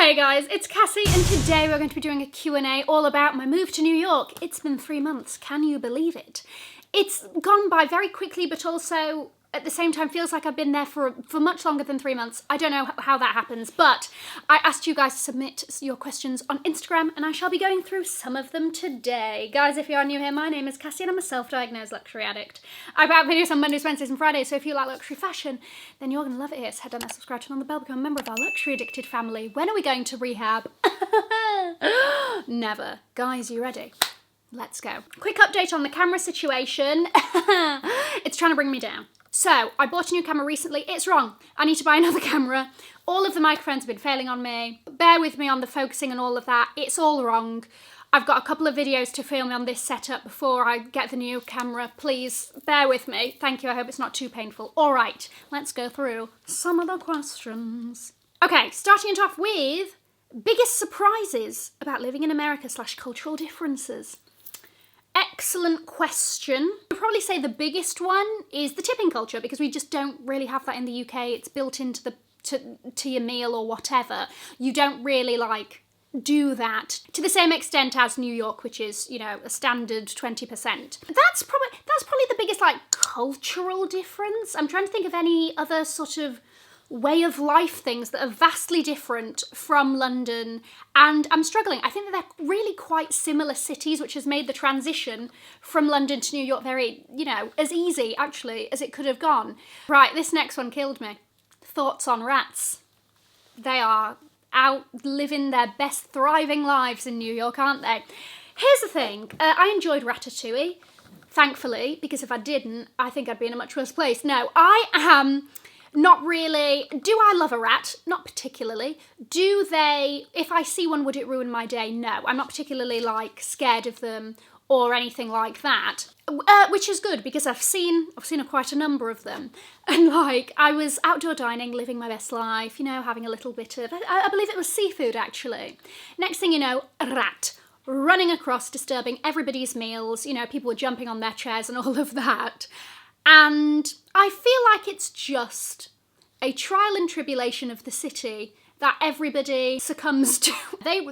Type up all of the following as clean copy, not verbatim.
Hey guys, it's Cassie and today we're going to be doing a Q&A all about my move to New York. It's been 3 months, can you believe it? It's gone by very quickly, but also at the same time feels like I've been there for much longer than 3 months. I don't know how that happens, but I asked you guys to submit your questions on Instagram and I shall be going through some of them today. Guys, if you are new here, my name is Cassie and I'm a self-diagnosed luxury addict. I put out videos on Mondays, Wednesdays and Fridays, so if you like luxury fashion, then you're going to love it here. So head down there, subscribe, turn on the bell, become a member of our luxury addicted family. When are we going to rehab? Never. Guys, you ready? Let's go. Quick update on the camera situation. It's trying to bring me down. So, I bought a new camera recently. It's wrong. I need to buy another camera. All of the microphones have been failing on me. Bear with me on the focusing and all of that. It's all wrong. I've got a couple of videos to film on this setup before I get the new camera. Please bear with me. Thank you. I hope it's not too painful. All right, let's go through some of the questions. Okay, starting it off with biggest surprises about living in America / cultural differences. Excellent question. I'd probably say the biggest one is the tipping culture, because we just don't really have that in the UK. It's built into to your meal or whatever. You don't really do that to the same extent as New York, which is, you know, a standard 20%. That's probably the biggest cultural difference. I'm trying to think of any other sort of way of life things that are vastly different from London, and I'm struggling. I think that they're really quite similar cities, which has made the transition from London to New York very, as easy actually as it could have gone. Right, this next one killed me. Thoughts on rats. They are out living their best thriving lives in New York, aren't they? Here's the thing, I enjoyed Ratatouille, thankfully, because if I didn't, I think I'd be in a much worse place. No, I am not really. Do I love a rat? Not particularly. Do they, if I see one, would it ruin my day? No, I'm not particularly scared of them or anything like that. Which is good, because I've seen quite a number of them. And I was outdoor dining, living my best life, having a little bit of, I believe it was seafood actually. Next thing you know, a rat running across, disturbing everybody's meals. People were jumping on their chairs and all of that. And I feel like it's just a trial and tribulation of the city that everybody succumbs to. They're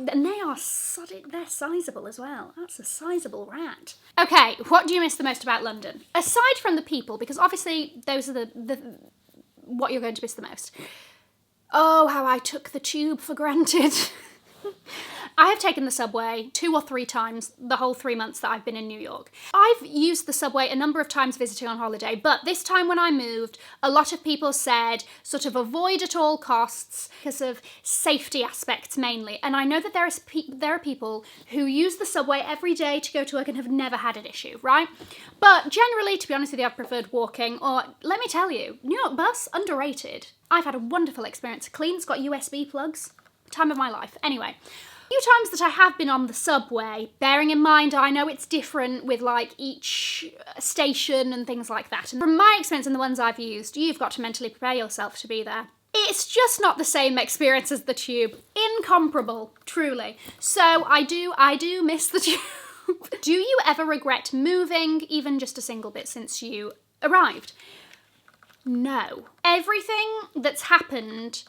sizable as well. That's a sizable rat. Okay, what do you miss the most about London? Aside from the people, because obviously those are the what you're going to miss the most. Oh, how I took the tube for granted. I have taken the subway 2 or 3 times the whole 3 months that I've been in New York. I've used the subway a number of times visiting on holiday, but this time when I moved, a lot of people said sort of avoid at all costs because of safety aspects mainly. And I know that there are people who use the subway every day to go to work and have never had an issue, right? But generally, to be honest with you, I've preferred walking, or let me tell you, New York bus, underrated. I've had a wonderful experience. Clean, it's got USB plugs. Time of my life. Anyway, few times that I have been on the subway, bearing in mind I know it's different with each station and things like that, and from my experience and the ones I've used, you've got to mentally prepare yourself to be there. It's just not the same experience as the tube. Incomparable, truly. So I do miss the tube. Do you ever regret moving even just a single bit since you arrived? No. Everything that's happened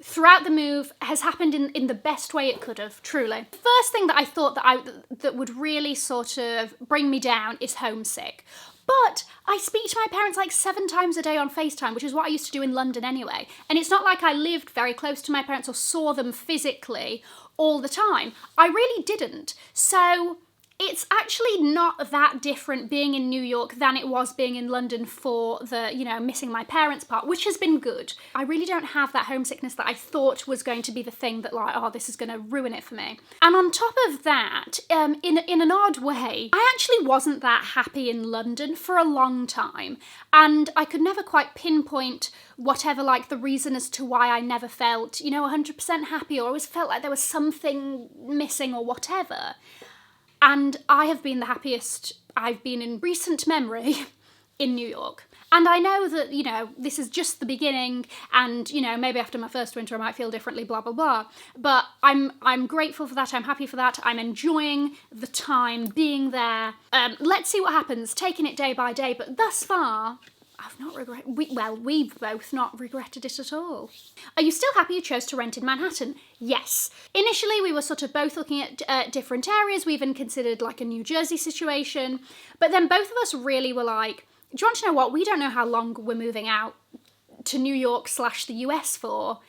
throughout the move has happened in the best way it could have, truly. First thing that I thought that would really sort of bring me down is homesick. But I speak to my parents 7 times a day on FaceTime, which is what I used to do in London anyway. And it's not like I lived very close to my parents or saw them physically all the time. I really didn't. So it's actually not that different being in New York than it was being in London for the, missing my parents part, which has been good. I really don't have that homesickness that I thought was going to be the thing that oh, this is going to ruin it for me. And on top of that, in an odd way, I actually wasn't that happy in London for a long time. And I could never quite pinpoint whatever the reason as to why I never felt, 100% happy, or always felt like there was something missing or whatever. And I have been the happiest I've been in recent memory in New York. And I know that, this is just the beginning and, maybe after my first winter I might feel differently, blah, blah, blah. But I'm grateful for that, I'm happy for that, I'm enjoying the time being there. Let's see what happens, taking it day by day, but thus far, I've not regretted, we've both not regretted it at all. Are you still happy you chose to rent in Manhattan? Yes. Initially, we were sort of both looking at different areas. We even considered like a New Jersey situation. But then both of us really were like, do you want to know what? We don't know how long we're moving out to New York / the US for.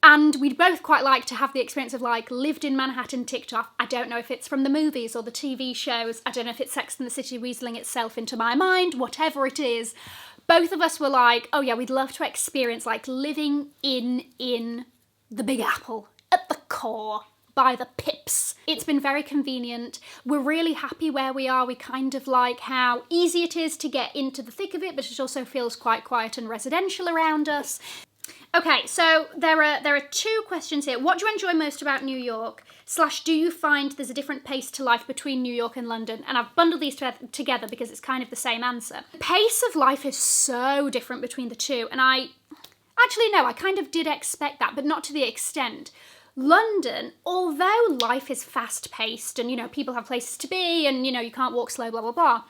And we'd both quite like to have the experience of like lived in Manhattan ticked off. I don't know if it's from the movies or the TV shows. I don't know if it's Sex and the City weaseling itself into my mind, whatever it is. Both of us were like, oh yeah, we'd love to experience like living in the Big Apple at the core by the pips. It's been very convenient. We're really happy where we are. We kind of like how easy it is to get into the thick of it, but it also feels quite quiet and residential around us. Okay, so there are 2 questions here. What do you enjoy most about New York? / do you find there's a different pace to life between New York and London? And I've bundled these together because it's kind of the same answer. The pace of life is so different between the two. And I kind of did expect that, but not to the extent. London, although life is fast-paced and, you know, people have places to be and, you know, you can't walk slow, blah, blah, blah.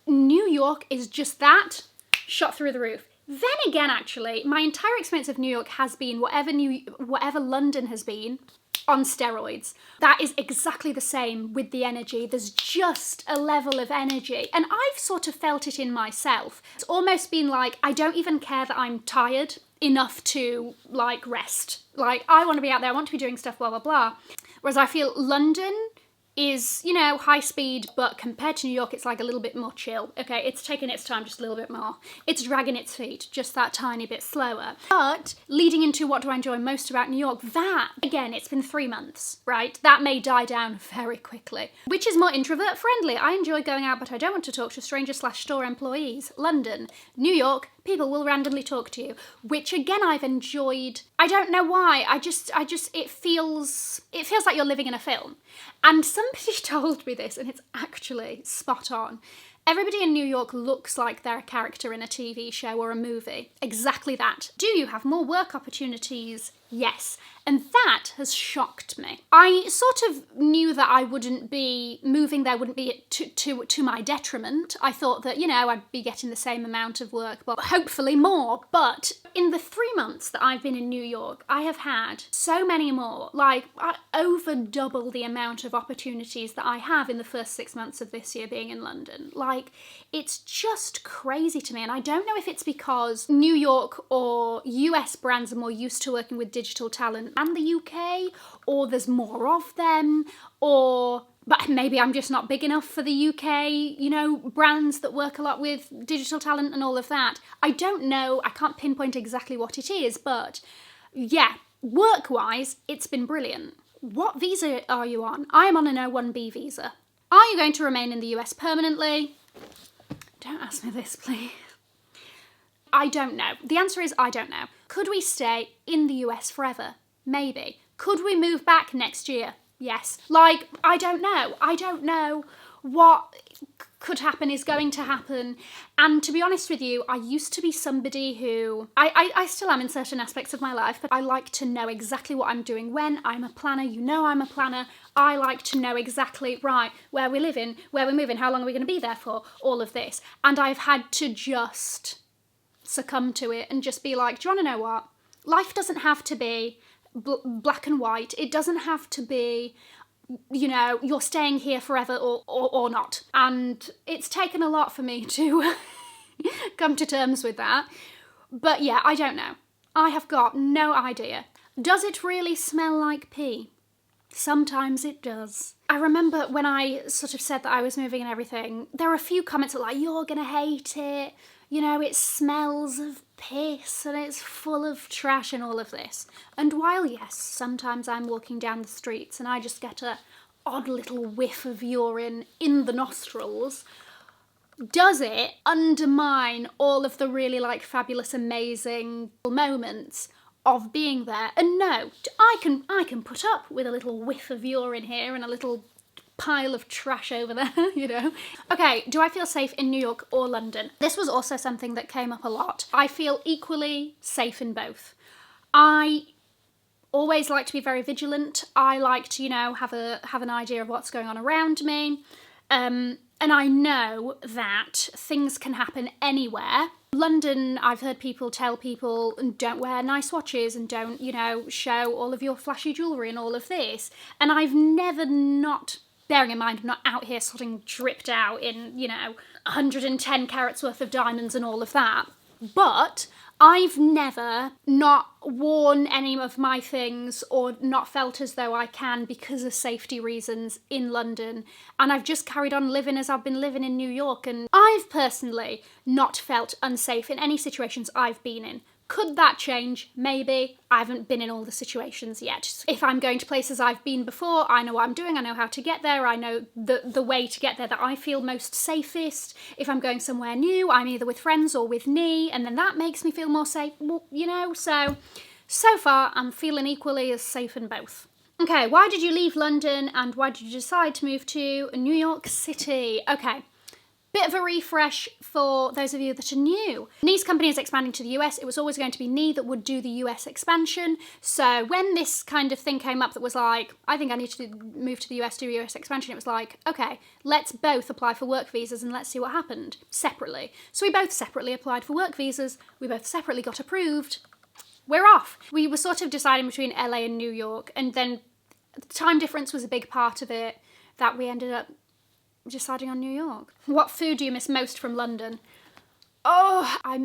New York is just that, shot through the roof. Then again, actually, my entire experience of New York has been whatever London has been on steroids. That is exactly the same with the energy. There's just a level of energy. And I've sort of felt it in myself. It's almost been like, I don't even care that I'm tired enough to, like, rest. Like, I want to be out there, I want to be doing stuff, blah, blah, blah. Whereas I feel London is, you know, high speed, but compared to New York, it's like a little bit more chill. Okay, it's taking its time just a little bit more. It's dragging its feet just that tiny bit slower. But leading into what do I enjoy most about New York, that, again, it's been 3 months, right? That may die down very quickly. Which is more introvert friendly. I enjoy going out, but I don't want to talk to strangers / store employees. London. New York, people will randomly talk to you, which again I've enjoyed. I don't know why. It feels like you're living in a film. And somebody told me this, and it's actually spot on. Everybody in New York looks like they're a character in a TV show or a movie. Exactly that. Do you have more work opportunities? Yes. And that has shocked me. I sort of knew that I wouldn't be, moving there wouldn't be to my detriment. I thought that, you know, I'd be getting the same amount of work, but hopefully more. But in the 3 months that I've been in New York, I have had so many more, like over double the amount of opportunities that I have in the first 6 months of this year being in London. Like, it's just crazy to me. And I don't know if it's because New York or US brands are more used to working with digital talent and the UK, or there's more of them, but maybe I'm just not big enough for the UK, you know, brands that work a lot with digital talent and all of that. I don't know, I can't pinpoint exactly what it is, but yeah, work-wise, it's been brilliant. What visa are you on? I'm on an O1B visa. Are you going to remain in the US permanently? Don't ask me this, please. I don't know. The answer is I don't know. Could we stay in the US forever? Maybe. Could we move back next year? Yes. Like, I don't know. I don't know what could happen, is going to happen. And to be honest with you, I used to be somebody who, I still am in certain aspects of my life, but I like to know exactly what I'm doing when. I'm a planner, you know I'm a planner. I like to know exactly, right, where we're living, where we're moving, how long are we going to be there for, all of this. And I've had to just succumb to it and just be like, do you want to know what? Life doesn't have to be black and white. It doesn't have to be, you know, you're staying here forever or not. And it's taken a lot for me to come to terms with that. But yeah, I don't know. I have got no idea. Does it really smell like pee? Sometimes it does. I remember when I sort of said that I was moving and everything, there were a few comments that were like, you're gonna hate it. You know, it smells of piss and it's full of trash and all of this. And while, yes, sometimes I'm walking down the streets and I just get a odd little whiff of urine in the nostrils, does it undermine all of the really, like, fabulous, amazing moments of being there? And no, I can put up with a little whiff of urine here and a little pile of trash over there, you know. Okay, do I feel safe in New York or London? This was also something that came up a lot. I feel equally safe in both. I always like to be very vigilant. I like to, you know, have an idea of what's going on around me. And I know that things can happen anywhere London, I've heard people tell people, don't wear nice watches and don't, you know, show all of your flashy jewellery and all of this. And I've never not, bearing in mind I'm not out here sort of dripped out in, you know, 110 carats worth of diamonds and all of that. But I've never not worn any of my things or not felt as though I can because of safety reasons in London. And I've just carried on living as I've been living in New York. And I've personally not felt unsafe in any situations I've been in. Could that change? Maybe. I haven't been in all the situations yet. If I'm going to places I've been before, I know what I'm doing, I know how to get there, I know the way to get there that I feel most safest. If I'm going somewhere new, I'm either with friends or with Nee, and then that makes me feel more safe, well, you know, so far I'm feeling equally as safe in both. Okay, why did you leave London and why did you decide to move to New York City? Okay. Bit of a refresh for those of you that are new. Nee's company is expanding to the US. It was always going to be Nee that would do the US expansion. So when this kind of thing came up that was like, I think I need to move to the US, do US expansion, it was like, okay, let's both apply for work visas and let's see what happened separately. So we both separately applied for work visas. We both separately got approved. We're off. We were sort of deciding between LA and New York, and then the time difference was a big part of it that we ended up deciding on New York. What food do you miss most from London? Oh, I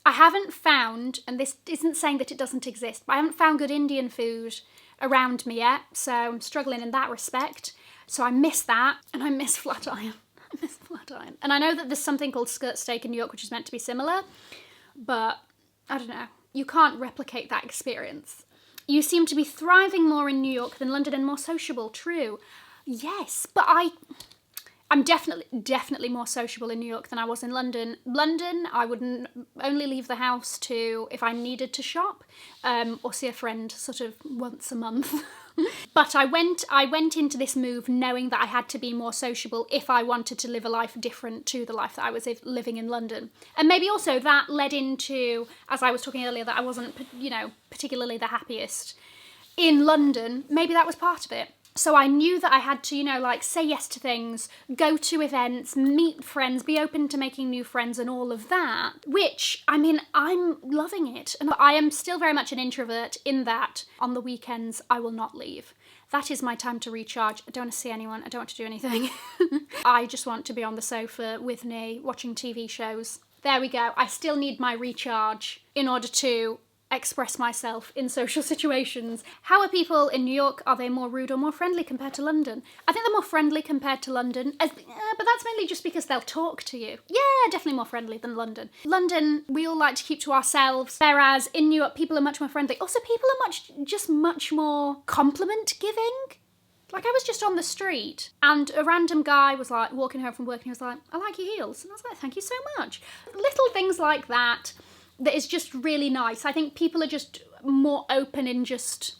haven't found, and this isn't saying that it doesn't exist, but I haven't found good Indian food around me yet, so I'm struggling in that respect. So I miss that, and I miss Flatiron. I miss Flatiron. And I know that there's something called skirt steak in New York, which is meant to be similar, but I don't know. You can't replicate that experience. You seem to be thriving more in New York than London and more sociable. True. Yes, but I'm definitely more sociable in New York than I was in London. London, I would only leave the house if I needed to shop, or see a friend sort of once a month. But I went into this move knowing that I had to be more sociable if I wanted to live a life different to the life that I was living in London. And maybe also that led into, as I was talking earlier, that I wasn't, you know, particularly the happiest in London. Maybe that was part of it. So I knew that I had to, you know, like say yes to things, go to events, meet friends, be open to making new friends and all of that, which, I mean, I'm loving it. And I am still very much an introvert in that on the weekends I will not leave. That is my time to recharge. I don't want to see anyone. I don't want to do anything. I just want to be on the sofa with Nee watching TV shows. There we go. I still need my recharge in order to express myself in social situations. How are people in New York? Are they more rude or more friendly compared to London? I think they're more friendly compared to London, but that's mainly just because they'll talk to you. Yeah, definitely more friendly than London. London, we all like to keep to ourselves, whereas in New York, people are much more friendly. Also, people are much more compliment giving. Like, I was just on the street and a random guy was like walking home from work and he was like, I like your heels. And I was like, thank you so much. Little things like that is just really nice. I think people are just more open in just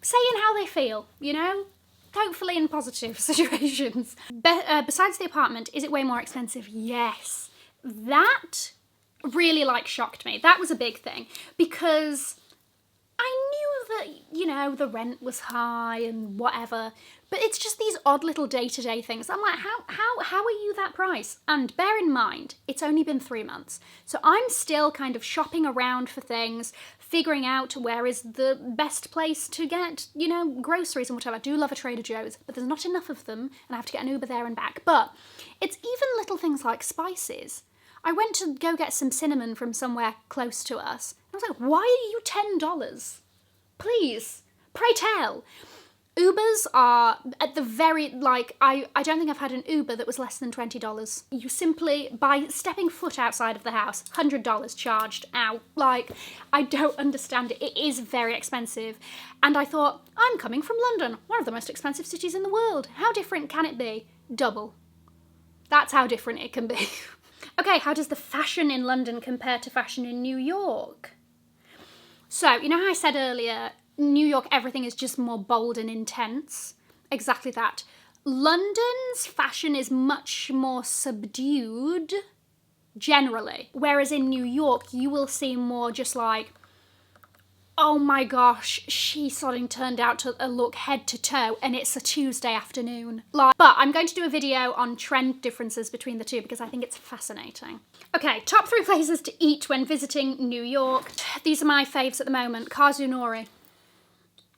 saying how they feel, you know? Hopefully in positive situations. Besides the apartment, is it way more expensive? Yes. That really shocked me. That was a big thing because I knew that, you know, the rent was high and whatever, but it's just these odd little day-to-day things. I'm like, how are you that price? And bear in mind, it's only been 3 months. So I'm still kind of shopping around for things, figuring out where is the best place to get, you know, groceries and whatever. I do love a Trader Joe's, but there's not enough of them and I have to get an Uber there and back. But it's even little things like spices. I went to go get some cinnamon from somewhere close to us. I was like, why are you $10? Please, pray tell. Ubers are at the very, I don't think I've had an Uber that was less than $20. You simply, by stepping foot outside of the house, $100 charged. Ow. I don't understand it. It is very expensive. And I thought, I'm coming from London, one of the most expensive cities in the world. How different can it be? Double. That's how different it can be. Okay, how does the fashion in London compare to fashion in New York? So, you know how I said earlier, New York, everything is just more bold and intense? Exactly that. London's fashion is much more subdued, generally. Whereas in New York, you will see more just oh my gosh, she sodding turned out to look head to toe, and it's a Tuesday afternoon. Like, but I'm going to do a video on trend differences between the two because I think it's fascinating. Okay, top 3 places to eat when visiting New York. These are my faves at the moment. Kazunori.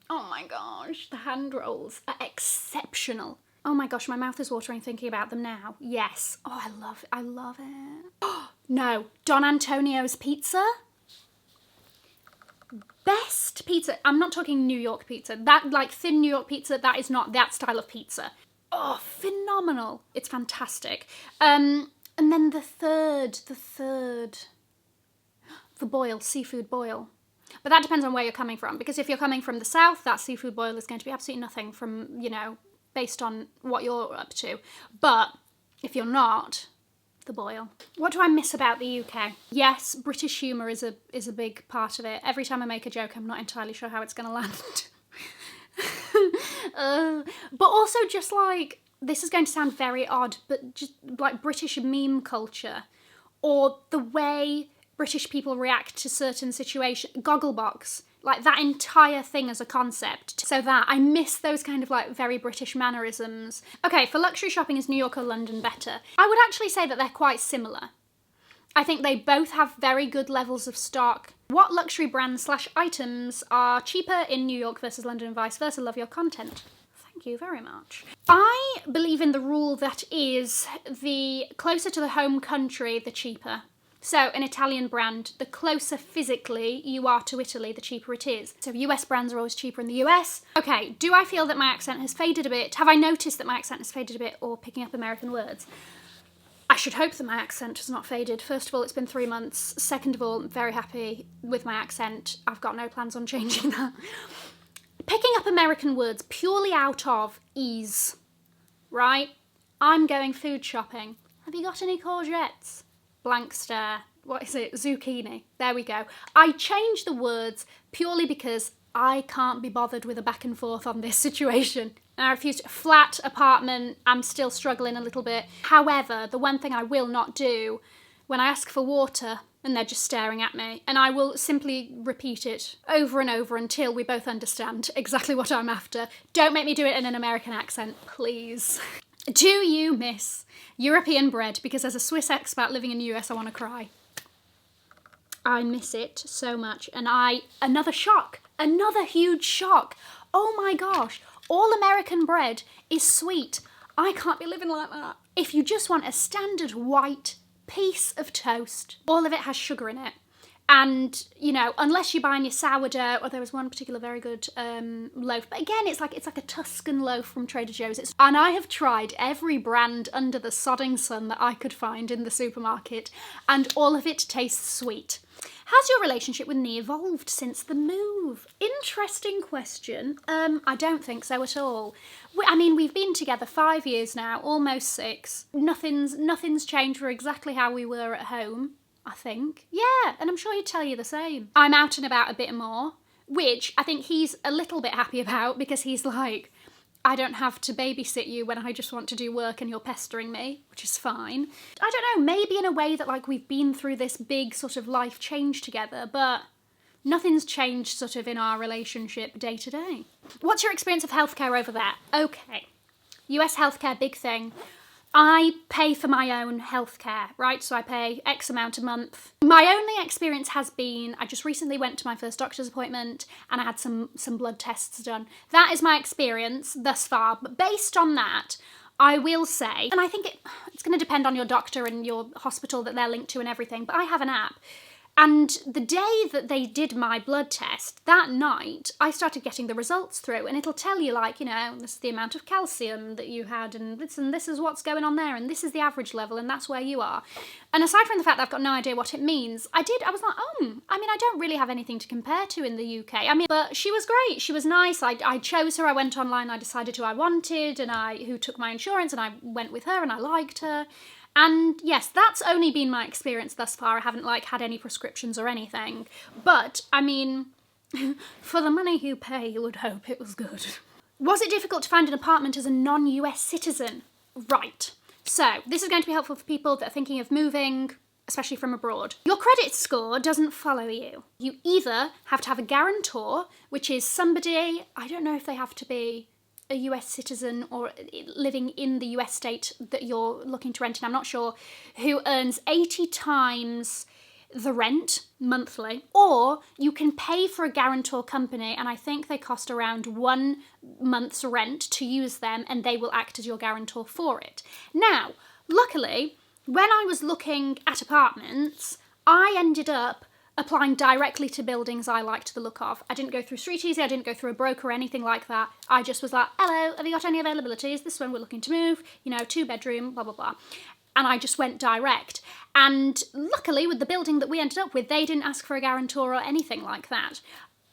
Oh my gosh, the hand rolls are exceptional. Oh my gosh, my mouth is watering thinking about them now. Yes. Oh, I love it. No, Don Antonio's pizza. Best pizza. I'm not talking New York pizza. That, like, thin New York pizza, that is not that style of pizza. Oh, phenomenal. It's fantastic. And then the third. The boil, seafood boil. But that depends on where you're coming from, because if you're coming from the south, that seafood boil is going to be absolutely nothing from, you know, based on what you're up to. But if you're not, the boil. What do I miss about the UK? Yes, British humour is a big part of it. Every time I make a joke, I'm not entirely sure how it's going to land. But also just like, this is going to sound very odd, but just like British meme culture, or the way British people react to certain situations. Gogglebox. Like, that entire thing as a concept. So that, I miss those kind of, like, very British mannerisms. Okay, for luxury shopping, is New York or London better? I would actually say that they're quite similar. I think they both have very good levels of stock. What luxury brands / items are cheaper in New York versus London and vice versa? Love your content. Thank you very much. I believe in the rule that is, the closer to the home country, the cheaper. So, an Italian brand, the closer physically you are to Italy, the cheaper it is. So, US brands are always cheaper in the US. Okay, do I feel that my accent has faded a bit? Have I noticed that my accent has faded a bit, or picking up American words? I should hope that my accent has not faded. First of all, it's been 3 months. Second of all, I'm very happy with my accent. I've got no plans on changing that. Picking up American words purely out of ease, right? I'm going food shopping. Have you got any courgettes? Blank stare. What is it? Zucchini. There we go. I change the words purely because I can't be bothered with a back and forth on this situation. And I refuse to. Flat, apartment, I'm still struggling a little bit. However, the one thing I will not do, when I ask for water and they're just staring at me, and I will simply repeat it over and over until we both understand exactly what I'm after. Don't make me do it in an American accent, please. Do you miss European bread? Because as a Swiss expat living in the US, I want to cry. I miss it so much. And another shock, another huge shock. Oh my gosh, all American bread is sweet. I can't be living like that. If you just want a standard white piece of toast, all of it has sugar in it. And, you know, unless you're buying your sourdough, or there was one particular very good loaf. But again, it's like a Tuscan loaf from Trader Joe's. And I have tried every brand under the sodding sun that I could find in the supermarket, and all of it tastes sweet. Has your relationship with Nee evolved since the move? Interesting question. I don't think so at all. I mean, we've been together 5 years now, almost 6. Nothing's changed. We're exactly how we were at home, I think. Yeah, and I'm sure he'd tell you the same. I'm out and about a bit more, which I think he's a little bit happy about, because he's like, I don't have to babysit you when I just want to do work and you're pestering me, which is fine. I don't know, maybe in a way that, like, we've been through this big sort of life change together, but nothing's changed sort of in our relationship day to day. What's your experience of healthcare over there? Okay, US healthcare, big thing. I pay for my own healthcare, right? So I pay X amount a month. My only experience has been, I just recently went to my first doctor's appointment and I had some blood tests done. That is my experience thus far. But based on that, I will say, and I think it's going to depend on your doctor and your hospital that they're linked to and everything, but I have an app. And the day that they did my blood test, that night, I started getting the results through, and it'll tell you, like, you know, this is the amount of calcium that you had, and this is what's going on there, and this is the average level, and that's where you are. And aside from the fact that I've got no idea what it means, I was like, I mean, I don't really have anything to compare to in the UK. I mean, but she was great, she was nice, I chose her, I went online, I decided who I wanted, and who took my insurance, and I went with her, and I liked her. And yes, that's only been my experience thus far. I haven't, like, had any prescriptions or anything. But, I mean, for the money you pay, you would hope it was good. Was it difficult to find an apartment as a non-US citizen? Right. So, this is going to be helpful for people that are thinking of moving. especially from abroad. Your credit score doesn't follow you. You either have to have a guarantor, which is somebody, I don't know if they have to be a US citizen or living in the US state that you're looking to rent in, I'm not sure, who earns 80 times the rent monthly, or you can pay for a guarantor company, and I think they cost around 1 month's rent to use them, and they will act as your guarantor for it. Now, luckily, when I was looking at apartments, I ended up applying directly to buildings I liked the look of. I didn't go through Street Easy, I didn't go through a broker or anything like that. I just was like, hello, have you got any availabilities? This one we're looking to move, 2-bedroom, blah, blah, blah. And I just went direct. And luckily, with the building that we ended up with, they didn't ask for a guarantor or anything like that.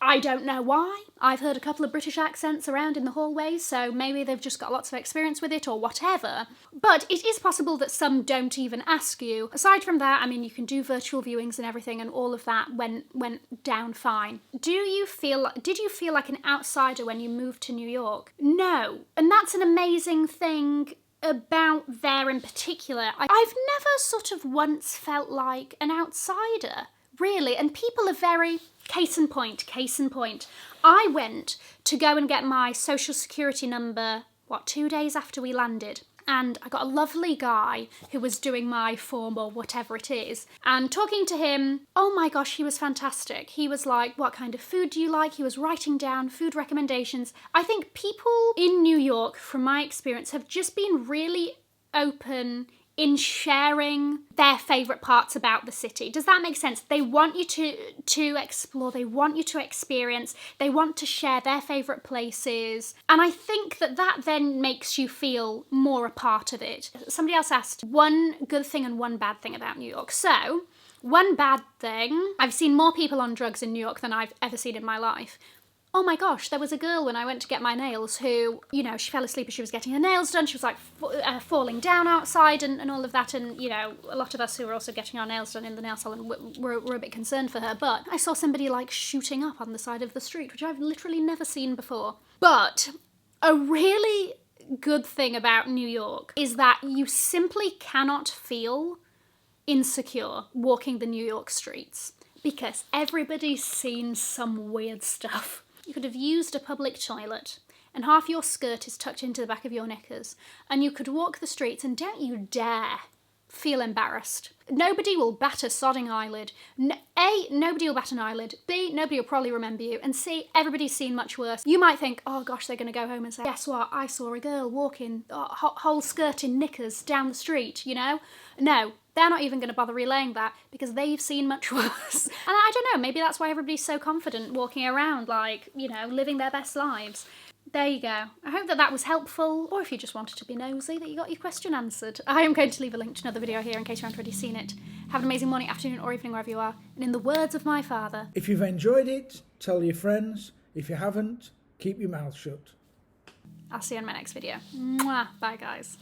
I don't know why. I've heard a couple of British accents around in the hallways, so maybe they've just got lots of experience with it or whatever. But it is possible that some don't even ask you. Aside from that, I mean, you can do virtual viewings and everything, and all of that went down fine. Did you feel like an outsider when you moved to New York? No. And that's an amazing thing about there in particular. I've never sort of once felt like an outsider, really, and people are very... Case in point. I went to go and get my social security number, 2 days after we landed. And I got a lovely guy who was doing my form or whatever it is. And talking to him, oh my gosh, he was fantastic. He was like, what kind of food do you like? He was writing down food recommendations. I think people in New York, from my experience, have just been really open in sharing their favourite parts about the city. Does that make sense? They want you to explore, they want you to experience, they want to share their favourite places. And I think that then makes you feel more a part of it. Somebody else asked one good thing and one bad thing about New York. So, one bad thing, I've seen more people on drugs in New York than I've ever seen in my life. Oh my gosh, there was a girl when I went to get my nails who, she fell asleep as she was getting her nails done. She was like falling down outside and all of that. And, a lot of us who were also getting our nails done in the nail salon were a bit concerned for her. But I saw somebody like shooting up on the side of the street, which I've literally never seen before. But a really good thing about New York is that you simply cannot feel insecure walking the New York streets because everybody's seen some weird stuff. You could have used a public toilet and half your skirt is tucked into the back of your knickers and you could walk the streets and don't you dare feel embarrassed. Nobody will bat a sodding eyelid. A, nobody will bat an eyelid. B, nobody will probably remember you. And C, everybody's seen much worse. You might think, oh gosh, they're going to go home and say, guess what, I saw a girl walking whole skirt in knickers down the street, No. They're not even going to bother relaying that because they've seen much worse. And I don't know, maybe that's why everybody's so confident walking around, living their best lives. There you go. I hope that was helpful, or if you just wanted to be nosy, that you got your question answered. I am going to leave a link to another video here in case you haven't already seen it. Have an amazing morning, afternoon, or evening wherever you are. And in the words of my father... If you've enjoyed it, tell your friends. If you haven't, keep your mouth shut. I'll see you in my next video. Mwah. Bye, guys.